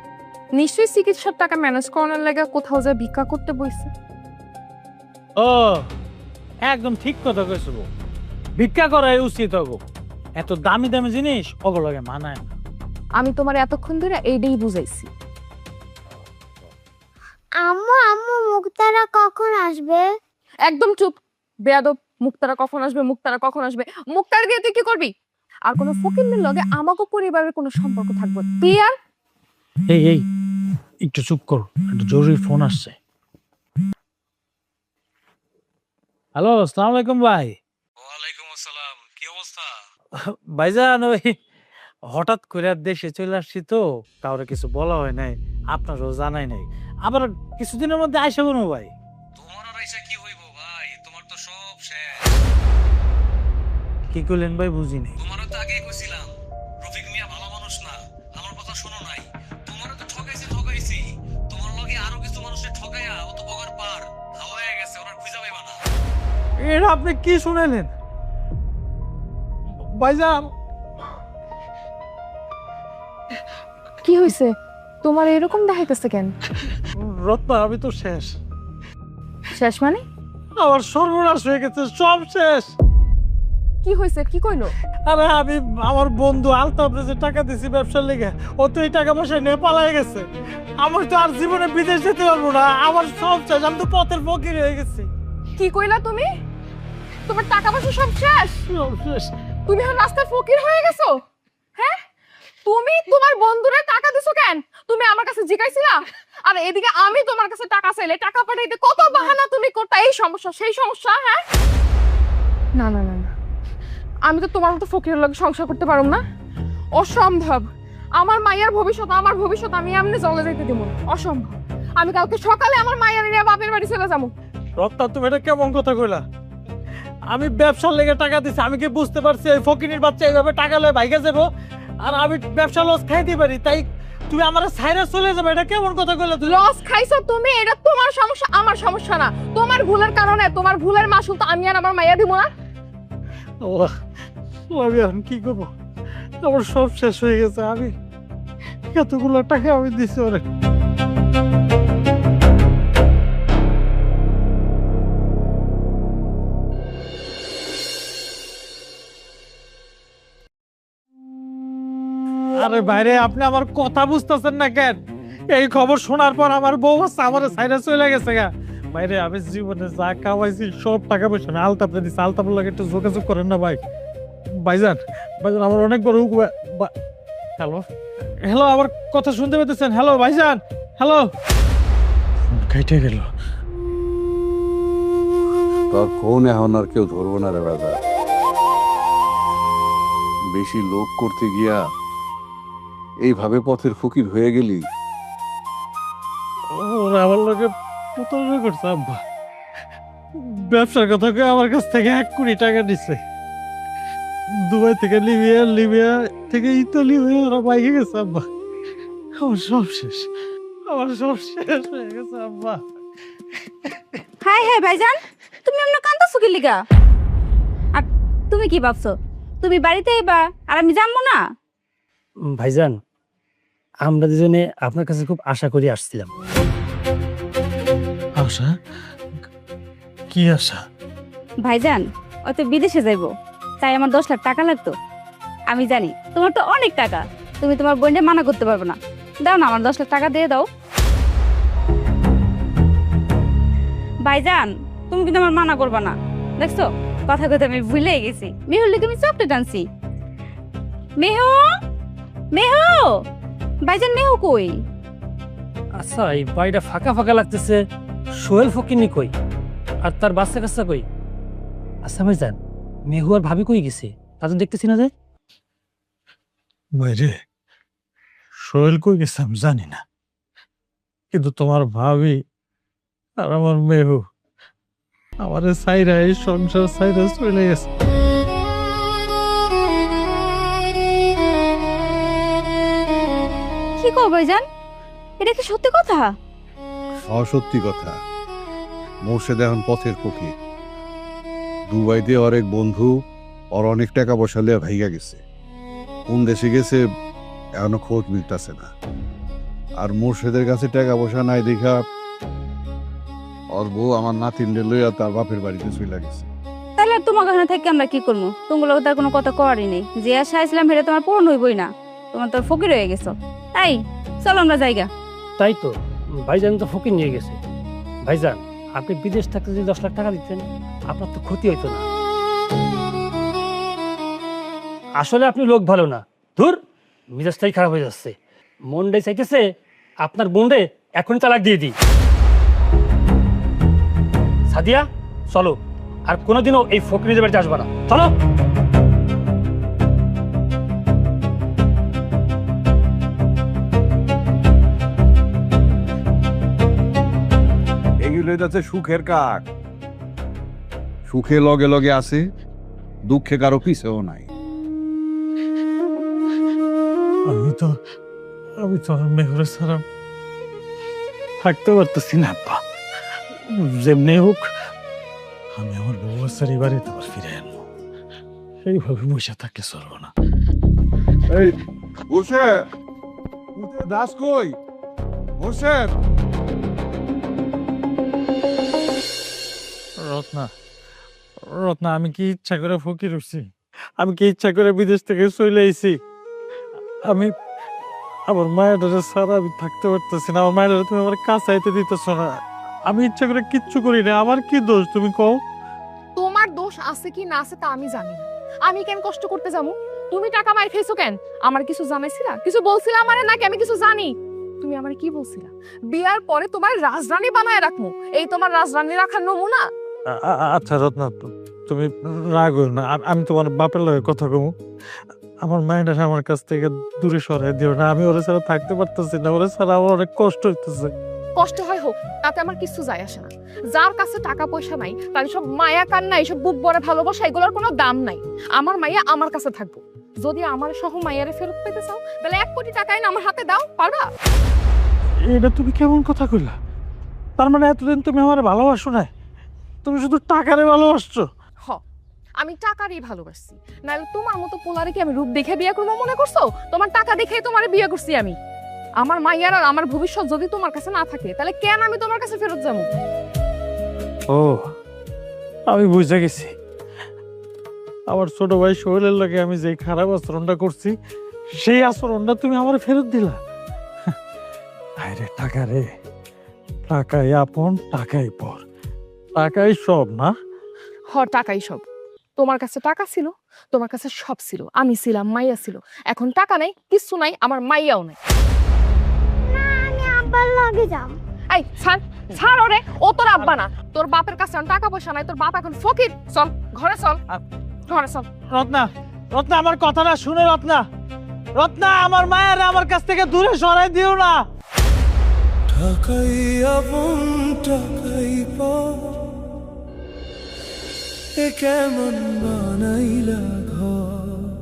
নিশ্চয়ই চিকিৎসার টাকা ম্যানেজ করানোর লাগা কোথাও যায় ভিক্ষা করতে বইছে। ও একদম ঠিক কথা কইছো, ভিক্ষা করাই উচিত। ওগো এত দামি দামি জিনিস ওগুলো লাগে মানায় না। আমি তোমার এতক্ষণ ধরে এইটাই বুঝাইছি। আম্মু আম্মু মুক্তারা কখন আসবে? একদম চুপ, বেয়াদব। মুক্তারা কখন আসবে, মুক্তারা কখন আসবে? মুক্তার দিয়ে তুই কি করবি? আর কোনো ফকিরের লগে আমাকে পরিবারের কোনো সম্পর্ক থাকবে ক্লিয়ার? এই এই একটু চুপ কর, একটা জরুরি ফোন আসছে। হ্যালো, আসসালামু আলাইকুম ভাই। ওয়ালাইকুম আসসালাম, কি অবস্থা? ভাইজান, ওই হঠাৎ করে দেশে চলে আসছি তো, কাউরে কিছু বলা হয় নাই, আপনারও জানাই নাই। আবার কিছুদিনের মধ্যে আইসা বলবো ভাই। তোমার আর আইসা কি হইব ভাই, তোমার তো সব শেষ। কি করলেন ভাই, বুঝিনি। তোমারও তো আগেই কইছিলাম রফিক মিয়া ভালো মানুষ না, আমার কথা শোনো নাই। তোমারও তো ঠকাইছি। তোমার লগে আরো কিছু মানুষের ঠকাইয়া ও তো বগার পার হাওয়ায় গেছে, ওনার খুঁজা পাইবা না। এটা আপনি কি শুনাইলেন ভাইজান? কি হয়েছে তোমার এরকম দেখাইতেছে কেন? রত্না, আমি তো শেষ। শেষ মানে? আমার সর্বনাশ হয়ে গেছে, সব শেষ। কি হয়েছে, কি কইলো? আরে আমি আমার বন্ধু আলতাফরে যে টাকা দিছি ব্যবসার লেগে, ও তো এই টাকা পয়সা নিয়ে পালাই গেছে। আমার তো আর জীবনে বিদেশ যেতে পারবো না, আমার সব শেষ, আমি তো পথের ফকির হয়ে গেছি। কি কইলা তুমি? তোমার টাকা পয়সা সব শেষ? তুমি এখন রাস্তার ফকির হয়ে গেছো? হ্যাঁ, তুমি তোমার বন্ধুরে টাকা দিছো কেন? তুমি আমার কাছে জিজ্ঞাসিলা? আর এদিকে আমি তোমার কাছে টাকা চাইলে টাকা পাঠাইতে কত বাহানা তুমি করতা, এই সমস্যা সেই সমস্যা। হ্যাঁ, না না না না, আমি তো তোমার মতো ফকিরের লগে সংসার করতে পারুম না, অসম্ভব। আমার মায়ের ভবিষ্যৎ, আমার ভবিষ্যৎ আমি এমনি জলে যাইতে দেব না, অসম্ভব। আমি কালকে সকালে আমার মায়ের নিয়ে বাপের বাড়ি চলে যাবো। রত্না, তুমি এটা কেমন কথা কইলা? আমি ব্যবসার লেগে টাকা দিছি, আমি কি বুঝতে পারছি এই ফকিরের বাচ্চা এইভাবে টাকা লয়ে ভাইগা যাবো আর আমি ব্যবসা লস খাইতে পারি, তাই তুমি আমার সাইরা চলে যাবে? এটা কেমন কথা কইলা? লস খাইছো তুমি, এটা তোমার সমস্যা, আমার সমস্যা না। তোমার ভুলের কারণে, তোমার ভুলের মাসুল তো আমি আর আমার মাইয়া দিব না। আমি এখন কি করবো? আমার সব শেষ হয়ে গেছে। আমি এতগুলো টাকা আমি দিছি ওরে। আরে বাইরে, আপনি আমার কথা বুঝতেছেন না কেন? এই খবর শোনার পর আমার বউ আছে আমার সাইডে চলে গেছে গা। বাইরে, আমি জীবনে যা কামাইছি সব টাকা পয়সা আমি আলতাপে দিচ্ছি। আলতাপের লাগে একটু যোগাযোগ করেন না ভাই। ভাইজান, ভাইজান আমার অনেক বড় হ্যালো হ্যালো, আমার কথা শুনতে পেতেছেন? হ্যালো ভাইজান, হ্যালো। কেটে গেল। তোর ফোন এখন আর কেউ ধরবো না রে বাজার। বেশি লোক করতে গিয়া এইভাবে পথের ফকির হয়ে গেলি। ওরা আমার লোকে প্রতারণা করছে আব্বা। ব্যবসার কথা কয়ে আমার কাছ থেকে 1 কোটি টাকা নিচ্ছে। দুবাই থেকে লিবিয়া, লিবিয়া থেকে ইতালি হয়ে ওরা বাইকে গেছে আব্বা। আমার সব শেষ, আমার সব শেষ হয়ে গেছে আব্বা। হাই হাই ভাইজান, তুমি অন্য কান্দাছো কি লিগা? আর তুমি কি ভাবছো তুমি বাড়িতে আইবা আর আমি জানবো না? ভাইজান, আমরা দুজনে আপনার কাছে খুব আশা করে আসছিলাম। আশা? কি আশা? ভাইজান, ও তো বিদেশে যাইবো, তাই আমার 10 লাখ টাকা লাগতো। আমি জানি তোমার তো অনেক টাকা, তুমি তোমার বোনকে মানা করতে পারবে না। দাও না, আমার 10 লাখ টাকা দিয়ে দাও। ভাইজান, তুমি কিন্তু আমার মানা করবা না। দেখছো, কথা কথা আমি ভুলে গেছি। মেহুর লিগে আমি চকলেট আনছি। মেহু, মেহু, ভাইজান মেহু কই? আচ্ছা, এই বাড়িটা ফাঁকা ফাঁকা লাগতেছে। সোহেল ফকিরনি কই? আর তার বাচ্চা কাচ্চা কই? আচ্ছা ভাইজান, মেহু আর ভাবি কই গেছে? তা তো দেখতেছি না যে। বাইরে, সোহেল কই গেছে আমি জানি না, কিন্তু তোমার ভাবি আর আমার মেহু আমার সাইরা এই সংসার সাইরা চলে গেছে। কি কও ভাইজান? এটা কি সত্যি কথা? অসত্যি কথা। মোর্শেদ এখন পথের ফকির। দুবাইতে ওর এক বন্ধু ওর অনেক টাকা পয়সা লিয়ে ভাইগা গেছে। কোন দেশে গেছে এখনো খোঁজ মিলতেছে না। আর মোর্শেদের কাছে টাকা পয়সা নাই দেখা ওর বউ আমার নাতিনদের লইয়া তার বাপের বাড়িতে চলে গেছে। তাহলে আর তোমার ওখানে থেকে আমরা কি করবো? তোমার তার কোনো কথা কওয়ারই নেই। যে আশা আসলাম সেটা তোমার পূরণ হইবই না। তোমার তো ফকির হয়ে গেছো। তাই চলো আমরা জায়গা। তাই তো, ভাইজান তো ফকির নিয়ে গেছে। ভাইজান, আপনি বিদেশ থাকতে যদি 10 লাখ টাকা দিতেন, আপনার তো ক্ষতি হইতো না। আসলে আপনি লোক ভালো না। ধুর, মেজাজটাই খারাপ হয়ে যাচ্ছে। মনটাই চাইতেছে আপনার বোনরে এখনই তালাক দিয়ে দিই। সাদিয়া, চলো, আর কোনোদিনও এই ফকিরের বাড়িতে আসবা না। চলো। এগুলো যাচ্ছে সুখের কাক। সুখে লগে লগে আছে, দুঃখে কারো পিছেও নাই। আমি তো আমার মেহুরে ছাড়া থাকতে পারতেছি না আব্বা। যেমনি হোক আমি আমার ব্যবস্থার এবারে তোমার ফিরে আনবো। এইভাবে বসে থাকলে চলবো না। এই বসে দাস কই? বসে রত্না, রত্না, আমি কি ইচ্ছা করে ফকির হচ্ছি? আমি কি ইচ্ছা করে বিদেশ থেকে চলে আইছি? আমি আমার মায়ের ছাড়া আমি থাকতে পারতেছি না। আমার মায়ের তুমি আমার কাছে আইতে দিতেছ না। আমি ইচ্ছা করে কিচ্ছু করি না। আমার কি দোষ তুমি কও? তোমার দোষ আছে কি না আছে তা আমি জানি না। আমি কেন কষ্ট করতে যাবো? তুমি টাকা মার খাইছো কেন? আমার কিছু জানাইছিলা? কিছু বলছিলা আমারে নাকি আমি কিছু জানি? তুমি আমারে কি বলছিলা? বিয়ার পরে তোমার রাজরানী বানায় রাখবো, এই তোমার রাজরানী রাখার নমুনা? আচ্ছা রত্না, তুমি রাগ হইও না। আমি তোমার বাপের লগে কথা কমু। আমার মায়ের আমার কাছ থেকে দূরে সরাই দিও না। আমি ওরা ছাড়া থাকতে পারতেছি না। ওরা ছাড়া আমার অনেক কষ্ট হইতেছে। কষ্ট হয় হোক, তাতে আমার কিছু যায় আসে না। যার কাছে টাকা পয়সা নাই তার সব মায়া কান্না, এইসব বুক ভরে ভালোবাসা, এগুলোর কোনো দাম নাই। আমার মাইয়া আমার কাছে থাকবো। যদি আমার সহ মাইয়ারে ফেরত পেতে চাও তাহলে 1 কোটি টাকা এনে আমার হাতে দাও, পারবা? এটা তুমি কেমন কথা কইলা? তার মানে এতদিন তুমি আমার ভালোবাসো না, তুমি শুধু টাকারে ভালোবাসছো? হ, আমি টাকারই ভালোবাসছি। নাহলে তোমার মতো পোলারে কি আমি রূপ দেখে বিয়ে করবো মনে করছো? তোমার টাকা দেখেই তোমারে বিয়ে করছি আমি। আমার মাইয়ার আর আমার ভবিষ্যৎ যদি তোমার কাছে না থাকে তাহলে কেন আমি তোমার কাছে ফেরত যাবো? ও, আমি বুঝে গেছি। আমার ছোট ভাই সোহেলের লাগে আমি যে খারাপ আচরণটা করছি, সেই আচরণটা তুমি আমার ফেরত দিলা। আরে টাকা রে, টাকাই আপন, টাকাই পর, টাকাই সব না? হ, টাকাই সব। তোমার কাছে টাকা ছিল, তোমার কাছে সব ছিল, আমি ছিলাম, মাইয়া ছিল। এখন টাকা নাই, কিচ্ছু নাই, আমার মাইয়াও নাই। না, আমি আব্বার লগে যাব। এই ছাড়, ছাড় ওরে। ও তোর আব্বা না। তোর বাপের কাছে এখন টাকা পয়সা নাই, তোর বাপ এখন ফকির। চল ঘরে, চল ঘরে চল। রত্না, রত্না আমার কথাটা শুনে। রত্না, রত্না আমার মায়ের আমার কাছ থেকে দূরে সরাই দিও না। টাকাই আপন, টাকাই পর, এ কেমন বানাইলা ঘর,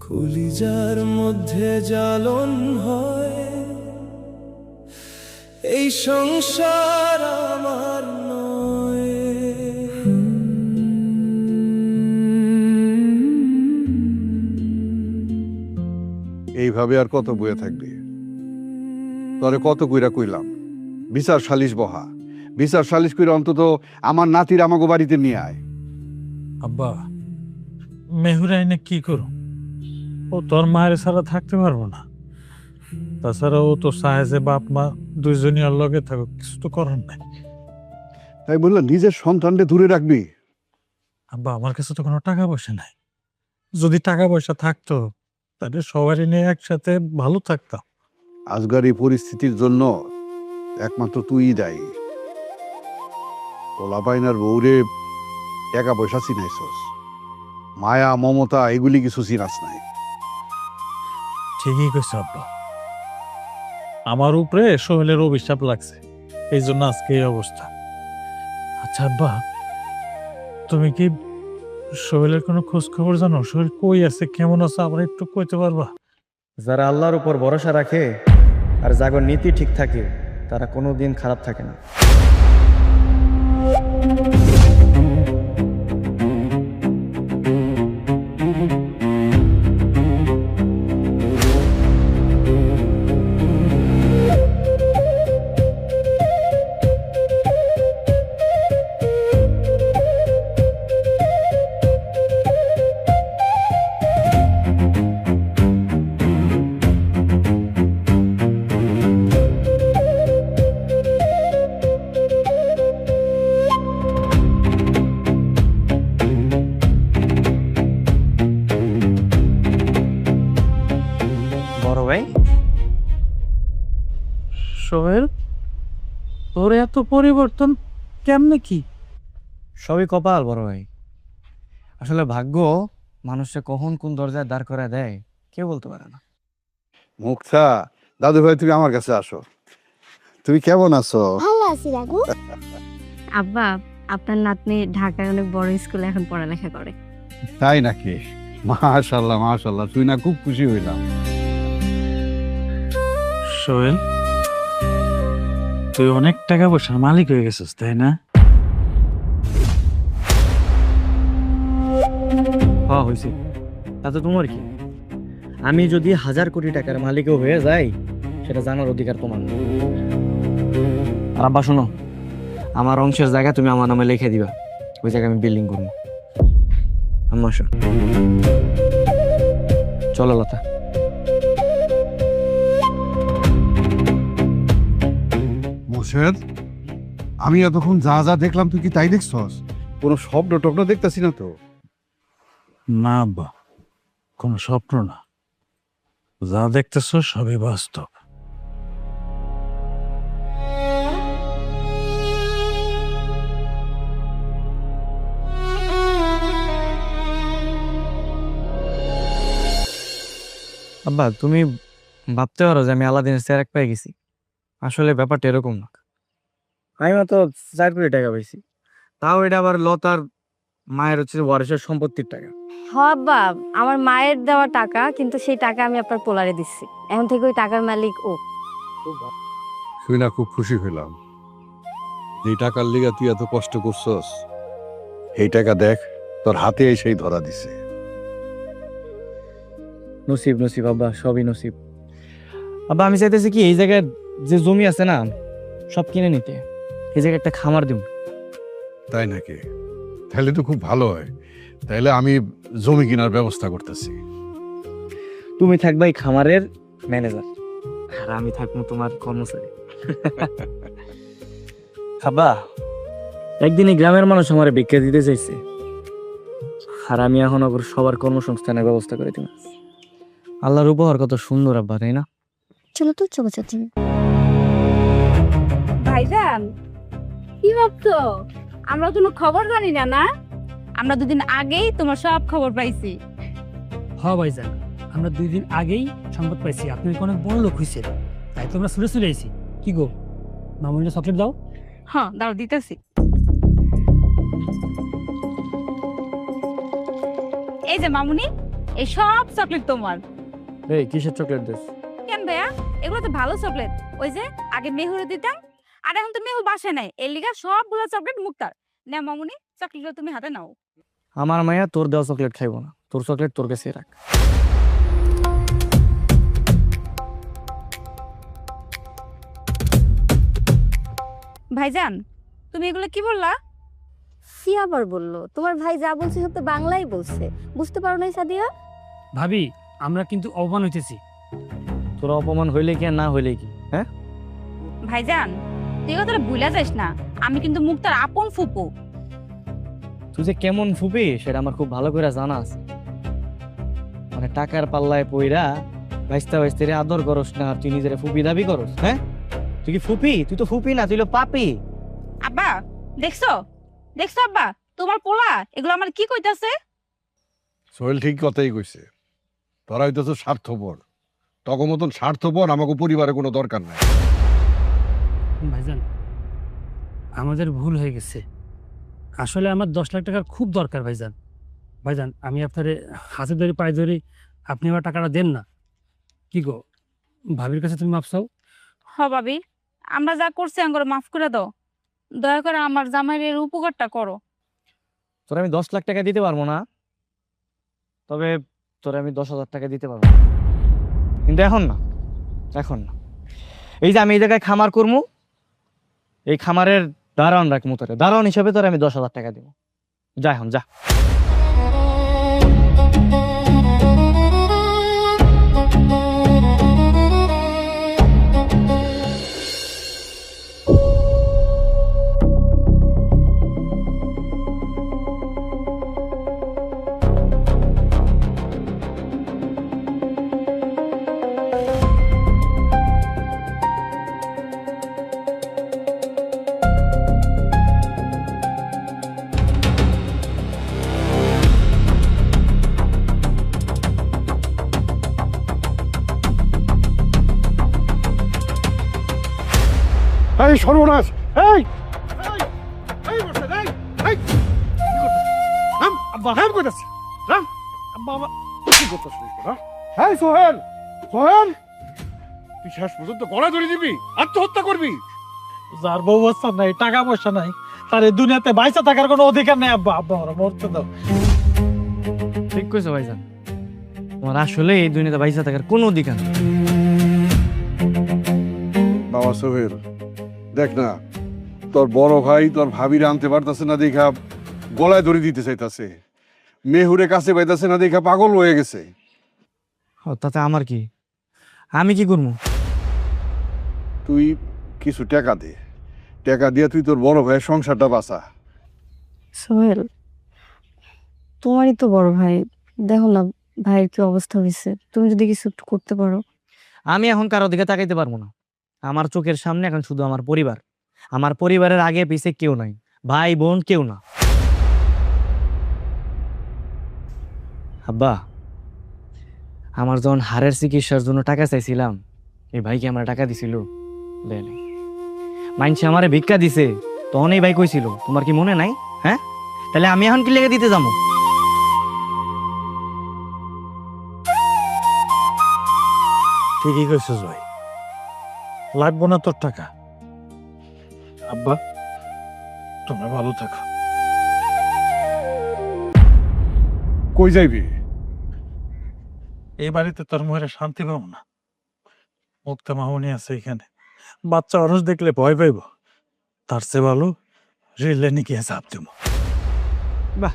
কলিজার মধ্যে জ্বালন হয়, এই সংসার আমার নয়। এইভাবে আর কত বয়ে থাকবি? তরে কত কইরা কইলাম বিচার সালিশ বহা, বিচার সালিশ কইরা অন্তত আমার নাতির আমাগো বাড়িতে নিয়ে আয়। আব্বা, মেহুর আইনে কি করো? ও তোর মায়ের ছাড়া থাকতে পারবো না। তাছাড়া ও তো চায় যে বাপ মা দুইজনই আর লগে থাকুক, কিছু তো করার নাই। তাই বললাম নিজের সন্তানকে দূরে রাখবি। আব্বা, আমার কাছে তো কোনো টাকা পয়সা নাই। যদি টাকা পয়সা থাকতো তাহলে সবারই নিয়ে একসাথে ভালো থাকতাম। আজকের এই পরিস্থিতির জন্য একমাত্র তুই দায়ী। পোলাপাইনার বউরে টাকা পয়সা চিনাইছস, মায়া মমতা এগুলি কিছু চিনাস নাই। ঠিকই কইছ আব্বা, আমার উপরে সোহেলের অভিশাপ লাগছে, এই জন্য আজকে এই অবস্থা। আচ্ছা আব্বা, তুমি কি সোহেলের কোনো খোঁজ খবর জানো? সোহেল কই আছে, কেমন আছে, আমার একটু কইতে পারবা? যারা আল্লাহর উপর ভরসা রাখে আর যাগর নীতি ঠিক থাকে তারা কোনোদিন খারাপ থাকে না। বড় ভাই, সোহেল, তোর এত পরিবর্তন কেমনে কি? সবই কপাল বড় ভাই। আসলে ভাগ্য মানুষকে কখন কোন দরজায় দাঁড় করে দেয় কেউ বলতে পারে না। মুক্তা, দাদু ভাই তুমি আমার কাছে আসো। তুমি কেমন আছো? ভালো আছি দাদু। আব্বা, আপনার নাতনি ঢাকায় অনেক বড় স্কুলে এখন পড়ালেখা করে। তাই নাকি? মাশাআল্লাহ মাশাআল্লাহ, তুই না খুব খুশি হইলাম। সোহেল, তুই অনেক টাকা পয়সার মালিক হয়ে গেছিস, তাই না? হ্যাঁ হয়েছে, তাতে তোমার কি? আমি যদি 1000 কোটি টাকার মালিকও হয়ে যাই সেটা জানার অধিকার তোমার নেই। আর আব্বা শোনো, আমার অংশের জায়গা তুমি আমার নামে লিখে দিবা। ওই জায়গায় আমি বিল্ডিং করবো। আম্মা আসো, চলো লতা। মোর্শেদ, আমি এতক্ষণ যা যা দেখলাম তুই কি তাই দেখছস? কোনো শব্দ টব্দ দেখতেছি না তো। না আব্বা, কোনো স্বপ্ন না, যা দেখতেছ সবই বাস্তব। আব্বা, তুমি ভাবতে পারো যে আমি আলাদিনের চেরাক পেয়ে গেছি, আসলে ব্যাপারটা এরকম না। আমি মাত্র 4 কোটি টাকা পাইছি, তাও এটা আবার লতার মায়ের হচ্ছে ওয়ারিশের সম্পত্তির টাকা। আব্বা, আমার মায়ের দেওয়া টাকা, কিন্তু সেই টাকা আমি আপনার পোলারে দিচ্ছি। এখন থেকে ওই টাকার মালিক ও। শুই না খুব খুশি হইলাম। যে টাকার লিগা তুই এত কষ্ট করছস, এই টাকা দেখ তোর হাতে সেই ধরা দিছে। নসিব নসিব আব্বা, সবই নসিব। আব্বা, আমি চাইতেছি কি এই জায়গায় যে জমি আছে না সব কিনে নিতে, এই জায়গায় একটা খামার দিব। তাই নাকি? তাহলে তো খুব ভালো হয়। তাহলে আমি জমি কেনার ব্যবস্থা করতেছি। তুমি থাকবা এই খামারের ম্যানেজার, আর আমি থাকবো তোমার কর্মচারী। আব্বা, একদিন এই গ্রামের মানুষ আমার ভিক্ষা দিতে চাইছে, আর আমি এখন ওর সবার কর্মসংস্থানের ব্যবস্থা করে দিব। আল্লাহর উপহার কত সুন্দর আব্বা, তাই না? চলো তো, চলো চাচি। ভাইজান, কি ভাবছো? আমরা কোনো খবর জানি না, না? আমরা দুদিন আগেই তোমার সব খবর পাইছি। হ্যাঁ ভাইজান, আমরা 2 দিন আগেই সংবাদ পাইছি আপনি অনেক বড় লোক হয়েছেন, তাই তো আমরা চলে আইছি। কি গো, মামুনিটা চকলেট দাও। হ্যাঁ, দাও, দিতেছি। এই যে মামুনি, এই সব চকলেট তোমার। এই কিসের চকলেট দিস? কেন ভাইয়া, এগুলো তো ভালো চকলেট। ওই যে আগে মেহুরে দিতাম, আর এখন তো মেহু বাসে নাই, এর লিগা সবগুলো চকলেট মুক্তার। না মামুনি, চকলেটগুলো তুমি হাতে নাও। আমার মাইয়া তোর দেওয়া চকলেট খাইবো না, তোর চকলেট তোর কাছে রাখ। ভাইজান, তুমি এগুলো কি বললা? কি আবার বললো? তোমার ভাই যা বলছে সব তো বাংলাই বলছে, বুঝতে পারো নাই সাদিয়া? ভাবি, আমরা কিন্তু অপমান হইতেছি। তোরা অপমান হইলে কি আর না হইলে কি? হ্যাঁ ভাইজান, তুই কথাটা ভুলা যাস না, আমি কিন্তু মুক্তার আপন ফুপু। তুই যে কেমন ফুপি সেটা আমার খুব ভালো করে জানা আছে। মানে টাকার পাল্লায় পইরা বাইস্তা বাইস্তিরে আদর করস না, আর তুই নিজের ফুপি দাবি করস? হ্যাঁ, তুই কি ফুপি? তুই তো ফুপি না, তুই তো পাপি। আব্বা, দেখছো দেখছো আব্বা, তোমার পোলা এগুলো আমার কি কইতাছে? সোহেল ঠিক কথাই কইছে, তোরা হইতেছ স্বার্থপর। তখন মতন স্বার্থপর আমাকে পরিবারে কোনো দরকার নাই। ভাইজান, আমাদের ভুল হয়ে গেছে। আসলে আমার 10 লাখ টাকার খুব দরকার ভাইজান। ভাইজান, আমি আপনারে হাতে ধরে পায়ে ধরি, আপনি আমার টাকাটা দেন না। কি গো, ভাবির কাছে তুমি মাপ চাও। হ ভাবি, আমরা যা করছি আঙ্গুর মাফ করে দাও। দয়া করে আমার জামাইয়ের উপকারটা করো। তোর আমি 10 লাখ টাকা দিতে পারবো না, তবে তোর আমি 10,000 টাকা দিতে পারবো, কিন্তু এখন না, এখন না। এই যে আমি এই জায়গায় খামার করবো, এই খামারের দারোয়ান রাখবো, তোরে দারোয়ান হিসাবে তোর আমি 10,000 টাকা দিব। যা এখন যা। এই সর্বনাশ! এই সোহেল, সোহেল, তুই শেষ পর্যন্ত গলা ধরে দিবি, আত্মহত্যা করবি? যার বউ বাচ্চা নাই, টাকা পয়সা নাই, তার এই দুনিয়াতে বাইসা থাকার কোনো অধিকার নেই। আব্বা, আব্বা আমরা মরতে দাও। ঠিক কইছো ভাইজান, তোমার আসলে এই দুনিয়াতে বাইসা থাকার কোনো অধিকার নেই। বাবা সোহেল, দেখ না, তোর বড় ভাই তোর ভাবির আনতে পারতেছে না দেখা গলায় ধরে দিতে চাইতাছে। মেহুরে কাছে পাইতাছে না দেখা পাগল হয়ে গেছে। তাতে আমার কি? আমি কি করবো? তুই কিছু টাকা দে, টাকা দিয়ে তুই তোর বড় ভাইয়ের সংসারটা বাঁচা। সোহেল, তোমারই তো বড় ভাই, দেখো না ভাইয়ের কি অবস্থা হয়েছে, তুমি যদি কিছু একটু করতে পারো। আমি এখন কারো দিকে তাকাইতে পারবো না। আমার চোখের সামনে এখন শুধু আমার পরিবার। আমার পরিবারের আগে পিছে কেউ নাই, ভাই বোন কেউ না। আব্বা, আমার যখন হাড়ের চিকিৎসার জন্য টাকা চাইছিলাম, এই ভাইকে আমার টাকা দিছিল? দেয় নাই। মাইনছে আমারে ভিক্ষা দিছে, তখন এই ভাই কইছিল তোমার কি মনে নাই? হ্যাঁ, তাহলে আমি এখন কি লেগে দিতে যাবো? ঠিকই কইছিস ভাই, লাগবো না তোর টাকা। আব্বা, তোমরা ভালো থাকো। কই যাইবি? এই বাড়িতে তোর মনে শান্তি পাবো না। মুক্তা মামনি আছে এখানে, বাচ্চা মানুষ দেখলে ভয় পাইব। তার চেয়ে ভালো রেল লাইনে গিয়ে চাপ দেব। বাহ,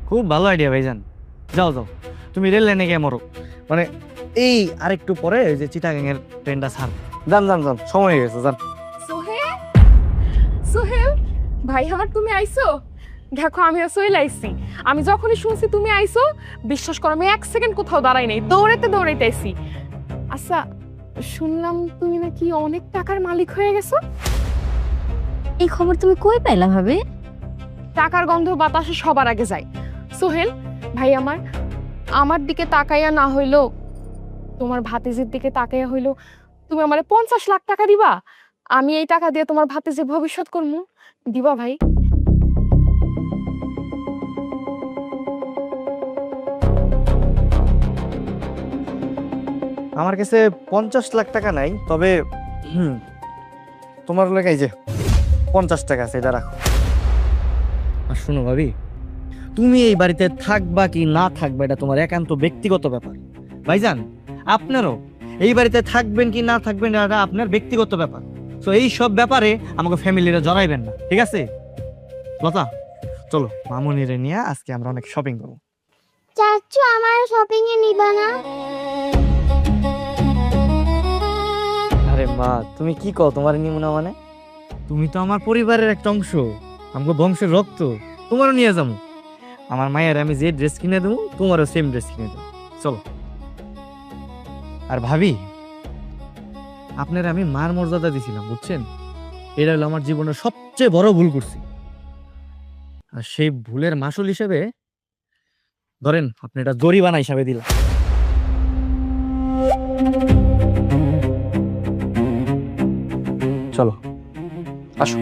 খুব ভালো আইডিয়া ভাইজান। যাও যাও, তুমি রেল লাইনে গিয়ে মরো। মানে এই আরেকটু পরে ওই যে চিটাগাং এর ট্রেনটা ছাড়। যান যান যান, সময় হয়ে গেছে, যান। সোহেল, সোহেল ভাই আমার, তুমি আইছো? দেখো আমিও সোহেল আইছি। আমি যখনই শুনছি তুমি আইছো, বিশ্বাস করো আমি 1 সেকেন্ড কোথাও দাঁড়াই নাই, দৌড়াইতে দৌড়াইতে আইছি। আচ্ছা, শুনলাম তুমি নাকি অনেক টাকার মালিক হয়ে গেছো। এই খবর তুমি কই পাইলা ভাবে? টাকার গন্ধ বাতাসে সবার আগে যায়। সোহেল ভাই আমার, আমার দিকে তাকাইয়া না হইলো, তোমার ভাতিজির দিকে তাকাইয়া হইলো তুমি আমারে 50 লাখ টাকা দিবা। আমি এই টাকা দিয়ে তোমার ভাতিজির ভবিষ্যৎ করবো, দিবা ভাই? আমার কাছে 50 লাখ টাকা নাই, তবে তোমার লেগে যে 50 টাকা আছে, এটা রাখো। আর শোনো ভাবি, তুমি এই বাড়িতে থাকবা কি না থাকবা এটা তোমার একান্ত ব্যক্তিগত ব্যাপার। ভাইজান, আপনারও এই বাড়িতে থাকবেন কি না থাকবেন এটা আপনার ব্যক্তিগত ব্যাপার। তো এই সব ব্যাপারে আমাকে ফ্যামিলিরা জড়াইবেন না, ঠিক আছে? লতা, চলো মামুনিরে নিয়ে আজকে আমরা অনেক শপিং করবো। চাচু, আমার শপিং এ নিবা না? আরে মা, তুমি কি কও তোমার নিমুনা? মানে তুমি তো আমার পরিবারের একটা অংশ, আমাকে বংশের রক্ত। তোমারও নিয়ে যাবো। আমার মায়ের আমি যে ড্রেস কিনে দেবো, তোমারও সেম ড্রেস কিনে দেবো। চলো। আর ভাবি, আপনার আমি মার মর্যাদা দিছিলাম, বুঝছেন? এটা হলো আমার জীবনের সবচেয়ে বড় ভুল করছি। আর সেই ভুলের মাসুল হিসেবে ধরেন আপনি এটা জরিমানা হিসাবে দিলাম। চলো, আসো।